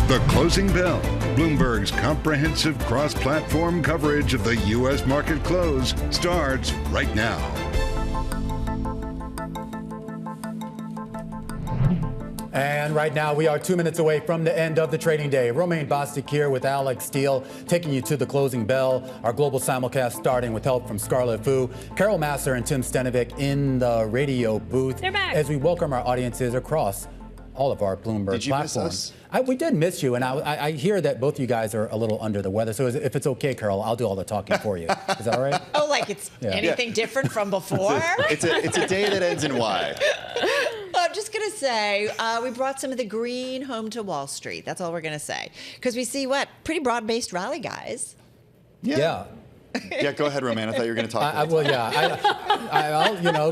The Closing Bell, Bloomberg's comprehensive cross-platform coverage of the U.S. market close, starts right now. And right now, we are 2 minutes away from the end of the trading day. Romaine Bostick here with Alix Steel, taking you to the closing bell. Our global simulcast starting with help from Scarlet Fu. Carol Massar and Tim Stenovec in the radio booth. They're back. As we welcome our audiences across all of our Bloomberg platforms. We did miss you, and I hear that both of you guys are a little under the weather. So if it's okay, Carol, I'll do all the talking for you. Is that all right? Oh, like it's anything different from before? It's a day that ends in Y. I'm just going to say we brought some of the green home to Wall Street. That's all we're going to say. Because we see pretty broad-based rally, guys. Yeah. Yeah, go ahead, Romaine. I thought you were going to talk.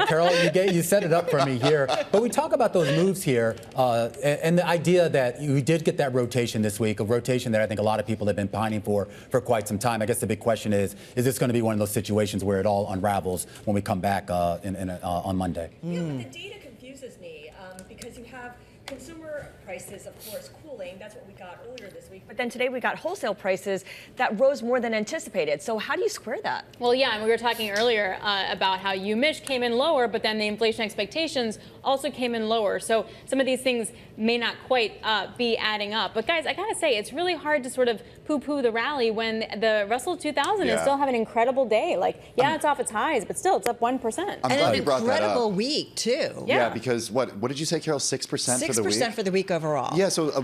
Carol, you set it up for me here. But we talk about those moves here, and the idea that you did get that rotation this week, a rotation that I think a lot of people have been pining for quite some time. I guess the big question is this going to be one of those situations where it all unravels when we come back on Monday? Yeah, but the data confuses me because you have consumer prices, of course, cooling. That's what we got earlier this week. But then today we got wholesale prices that rose more than anticipated. So how do you square that? Well, yeah, and we were talking earlier about how UMich came in lower, but then the inflation expectations also came in lower. So some of these things may not quite be adding up. But guys, I gotta say, it's really hard to sort of poo-poo the rally when the Russell 2000 is still having an incredible day. Like, it's off its highs, but still, it's up 1%. And an incredible week, too. Yeah, because what did you say, Carol? 6% for the week? 6% for the week overall. Yeah, so a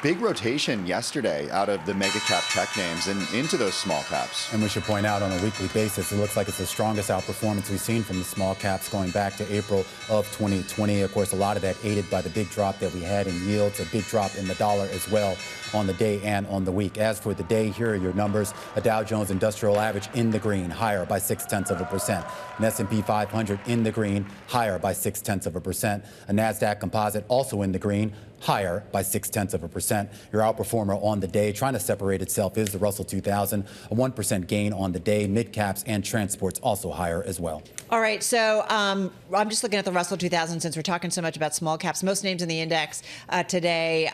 big rotation yesterday out of the mega cap tech names and into those small caps. And we should point out on a weekly basis, it looks like it's the strongest outperformance we've seen from the small caps going back to April of 2020. Of course, a lot of that aided by the big drop that we had in yields, a big drop in the dollar as well on the day and on the week. As for the day, here are your numbers. A Dow Jones Industrial Average in the green, higher by 0.6%. An S&P 500 in the green, higher by 0.6%. A NASDAQ Composite also in the green, higher by 0.6%. Your outperformer on the day, trying to separate itself, is the Russell 2000, a 1% gain on the day. Mid caps and transports also higher as well. All right, so I'm just looking at the Russell 2000 since we're talking so much about small caps. Most names in the index today,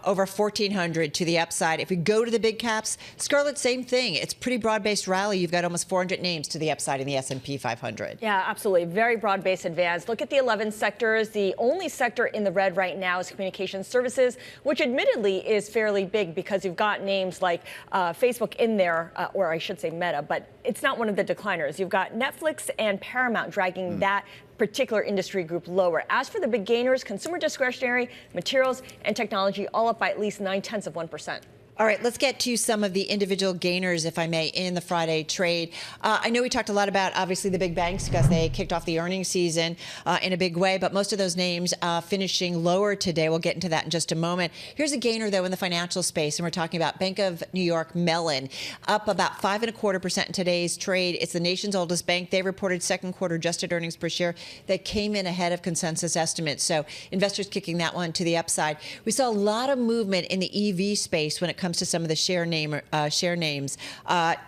over 1,400 to the upside. If we go to the big caps, Scarlet, same thing. It's pretty broad-based rally. You've got almost 400 names to the upside in the S&P 500. Yeah, absolutely. Very broad-based advance. Look at the 11 sectors. The only sector in the red right now is communications services, which admittedly is fairly big because you've got names like Facebook in there, or I should say Meta, but it's not one of the decliners. You've got Netflix and Paramount dragging that particular industry group lower. As for the big gainers, consumer discretionary, materials, and technology all up by at least 0.9%. All right, let's get to some of the individual gainers, if I may, in the Friday trade. I know we talked a lot about, obviously, the big banks because they kicked off the earnings season in a big way, but most of those names finishing lower today. We'll get into that in just a moment. Here's a gainer, though, in the financial space, and we're talking about Bank of New York Mellon, up about 5.25% in today's trade. It's the nation's oldest bank. They reported second quarter adjusted earnings per share that came in ahead of consensus estimates. So investors kicking that one to the upside. We saw a lot of movement in the EV space when it comes to some of the share names.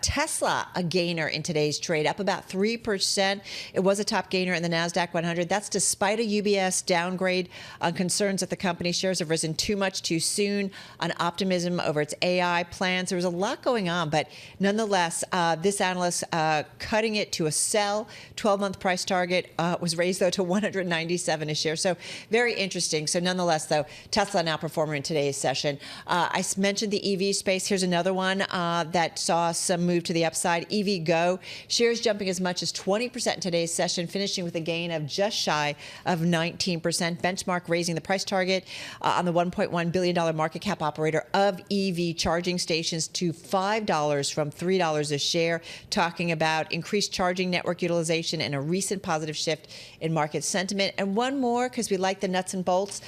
Tesla, a gainer in today's trade, up about 3%. It was a top gainer in the NASDAQ 100. That's despite a UBS downgrade on concerns that the company shares have risen too much too soon, on optimism over its AI plans. There was a lot going on, but nonetheless, this analyst cutting it to a sell. 12-month price target was raised, though, to $197 a share. So very interesting. So nonetheless, though, Tesla now performer in today's session. I mentioned the EV space. Here's another one that saw some move to the upside. EVgo shares jumping as much as 20% in today's session, finishing with a gain of just shy of 19%. Benchmark raising the price target on the $1.1 billion market cap operator of EV charging stations to $5 from $3 a share, talking about increased charging network utilization and a recent positive shift in market sentiment. And one more, because we like the nuts and bolts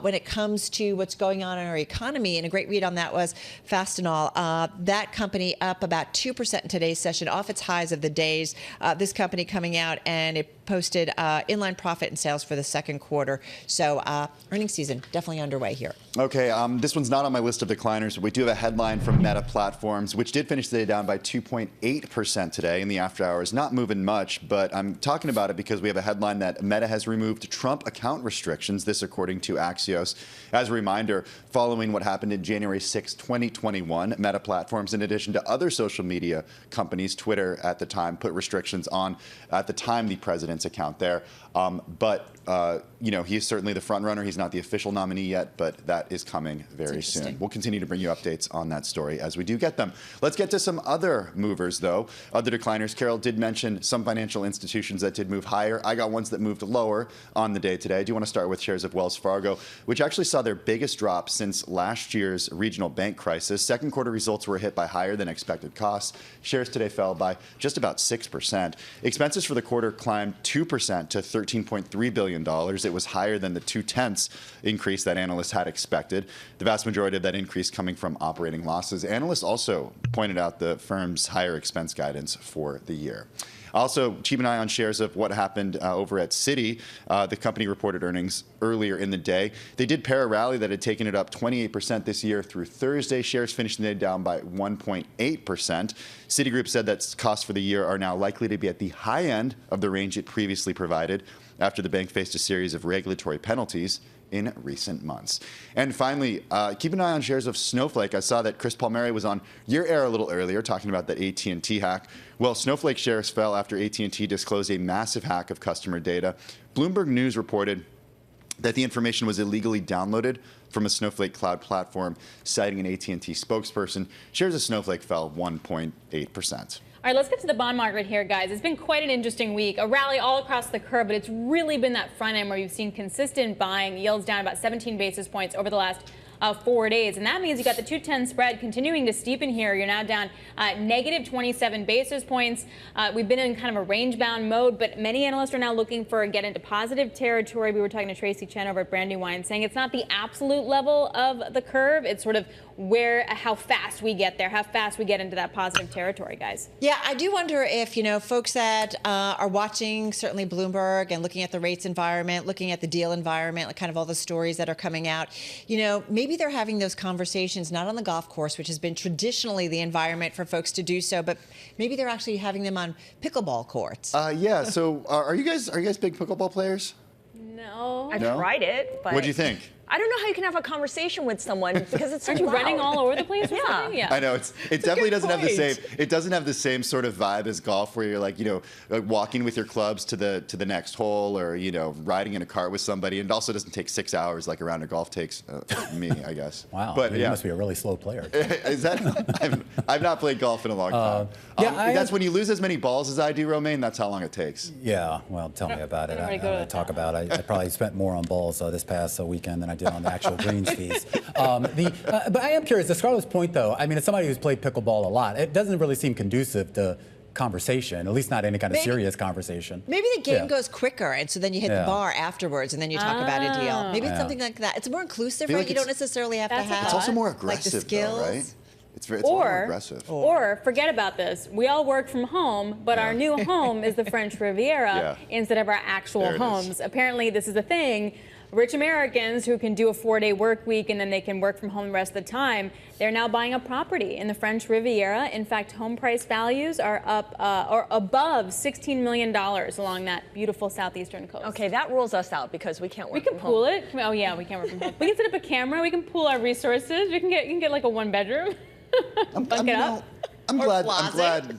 when it comes to what's going on in our economy, and a great read on that was Fastenal. That company up about 2% in today's session, off its highs of the days. This company coming out and it posted inline profit and sales for the second quarter. So earnings season definitely underway here. Okay, this one's not on my list of decliners, but we do have a headline from Meta Platforms, which did finish the day down by 2.8% today in the after hours. Not moving much, but I'm talking about it because we have a headline that Meta has removed Trump account restrictions, this according to Axios. As a reminder, following what happened in January 6, 2021, Meta Platforms, in addition to other social media companies, Twitter at the time, put restrictions on, at the time, the president's account there. He is certainly the front runner. He's not the official nominee yet, but that is coming very soon. We'll continue to bring you updates on that story as we do get them. Let's get to some other movers, though. Other decliners. Carol did mention some financial institutions that did move higher. I got ones that moved lower on the day today. I do want to start with shares of Wells Fargo, which actually saw their biggest drop since last year's regional bank crisis. Second quarter results were hit by higher than expected costs. Shares today fell by just about 6%. Expenses for the quarter climbed 2% to $13.3 billion. It was higher than the 0.2% increase that analysts had expected. The vast majority of that increase coming from operating losses. Analysts also pointed out the firm's higher expense guidance for the year. Also, keep an eye on shares of what happened over at Citi. The company reported earnings earlier in the day. They did pair a rally that had taken it up 28% this year through Thursday. Shares finished the day down by 1.8%. Citigroup said that costs for the year are now likely to be at the high end of the range it previously provided after the bank faced a series of regulatory penalties in recent months. And finally, keep an eye on shares of Snowflake. I saw that Chris Palmieri was on Your Air a little earlier talking about that AT&T hack. Well, Snowflake shares fell after AT&T disclosed a massive hack of customer data. Bloomberg News reported that the information was illegally downloaded from a Snowflake cloud platform, citing an AT&T spokesperson. Shares of Snowflake fell 1.8%. All right, let's get to the bond market here, guys. It's been quite an interesting week. A rally all across the curve, but it's really been that front end where you've seen consistent buying, yields down about 17 basis points over the last 4 days. And that means you got the 210 spread continuing to steepen here. You're now down negative 27 basis points. We've been in kind of a range-bound mode, but many analysts are now looking for get into positive territory. We were talking to Tracy Chen over at Brandywine saying it's not the absolute level of the curve. It's sort of how fast we get there, how fast we get into that positive territory, guys. Yeah, I do wonder if, folks that are watching certainly Bloomberg and looking at the rates environment, looking at the deal environment, like kind of all the stories that are coming out, maybe they're having those conversations not on the golf course, which has been traditionally the environment for folks to do so, but maybe they're actually having them on pickleball courts. Yeah. So are you guys big pickleball players? No. I've tried it, but What'd you think? I don't know how you can have a conversation with someone because it's so Aren't you loud. running all over the place or something? Yeah. I know it definitely doesn't have the same. It doesn't have the same sort of vibe as golf, where you're like walking with your clubs to the next hole, or riding in a car with somebody. And it also doesn't take 6 hours like a round of golf takes me, I guess. Wow, but you must be a really slow player. Is that? I've not played golf in a long time. That's when you lose as many balls as I do, Romaine. That's how long it takes. Yeah, well, tell me about it. I probably spent more on balls this past weekend than I did on the actual greens fees. But I am curious, to Scarlett's point, though, I mean, as somebody who's played pickleball a lot, it doesn't really seem conducive to conversation, at least not any kind of serious conversation. Maybe the game goes quicker, and so then you hit the bar afterwards, and then you talk about a deal. Maybe it's something like that. It's more inclusive, right? You don't necessarily have to have. It's also more aggressive, like the skills. though, right? It's a lot more aggressive. Or forget about this. We all work from home, but our new home is the French Riviera instead of our actual homes. Apparently, this is a thing. Rich Americans who can do a 4-day work week and then they can work from home the rest of the time, they're now buying a property in the French Riviera. In fact, home price values are up or above $16 million along that beautiful southeastern coast. Okay, that rules us out because we can't work from home. We can pool it. Oh yeah, we can't work from home. We can set up a camera. We can pool our resources. You can get like a 1-bedroom. Bunk it up. I'm glad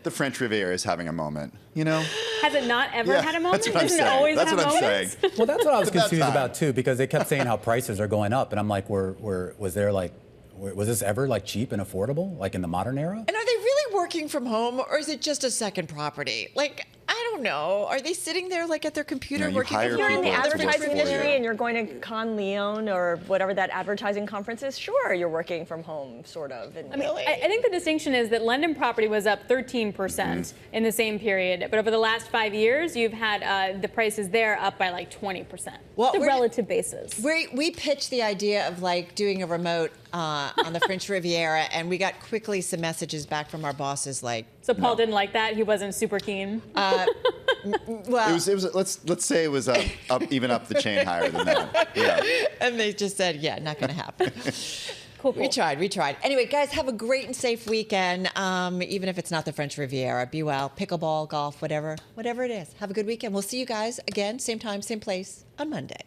the French Riviera is having a moment. Has it not ever had a moment? That's what I'm Doesn't saying. it always That's have what I'm moments? saying. Well, that's what I was confused about too, because they kept saying how prices are going up, and I'm like, was this ever like cheap and affordable, like in the modern era? And are they really working from home, or is it just a second property? Like, I don't know. Are they sitting there like at their computer working from home? If you're in the advertising industry you. and you're going to Cannes Lyon or whatever that advertising conference is, sure, you're working from home, sort of. And I think the distinction is that London property was up 13% in the same period, but over the last 5 years, you've had the prices there up by like 20%. Well, the relative basis. We pitched the idea of like doing a remote on the French Riviera, and we got quickly some messages back from our bosses like. So Paul didn't like that? He wasn't super keen? Well, It was let's say it was up even up the chain higher than that. Yeah. and they just said, yeah, not going to happen. Cool. We tried. Anyway, guys, have a great and safe weekend. Even if it's not the French Riviera, be well, pickleball, golf, whatever it is. Have a good weekend. We'll see you guys again, same time, same place on Monday.